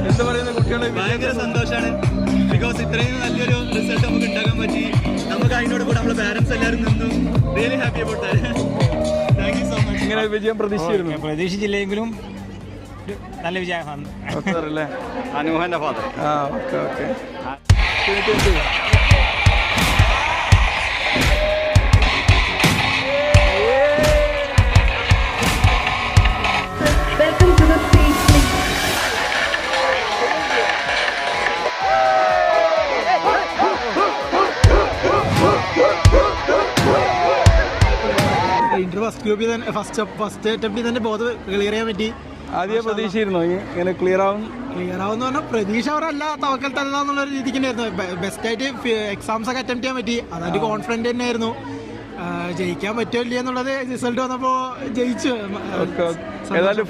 എന്താ പറയുന്നത്, കുട്ടികളെ ഭയങ്കര സന്തോഷമാണ്. ബിക്കോസ് ഇത്രയും നല്ലൊരു റിസൾട്ട് നമുക്ക് ഉണ്ടാക്കാൻ പറ്റി. നമുക്ക് അതിനോട് കൂടെ നമ്മളെ പാരന്റ്സ് എല്ലാവരും നിന്നു. Really happy about that. Thank you so much. ഇങ്ങനെ വിജയം പ്രതീക്ഷിച്ചില്ലെങ്കിലും നല്ല വിജയമാണ്. അനുഹന്റെ father. Okay okay. Welcome to the stage, please. First അറ്റംപ്റ്റിൽ തന്നെ ബോധം ക്ലിയർ ചെയ്യാൻ പറ്റി. ആദ്യം പ്രതീക്ഷയിരുന്നോ ഇങ്ങനെ ക്ലിയർ ആവും പറഞ്ഞാൽ പ്രതീക്ഷ അവരല്ല തവക്കൽ തല്ല എന്നുള്ള രീതിക്ക് തന്നെയായിരുന്നു. ബെസ്റ്റായിട്ട് എക്സാംസ് ഒക്കെ അറ്റംപ്റ്റ് ചെയ്യാൻ പറ്റി. അതൊരു കോൺഫിഡൻറ്റ് തന്നെയായിരുന്നു. ജയിക്കാൻ പറ്റുമോ ഇല്ല എന്നുള്ളത് റിസൾട്ട് വന്നപ്പോൾ ജയിച്ചു. ഏതായാലും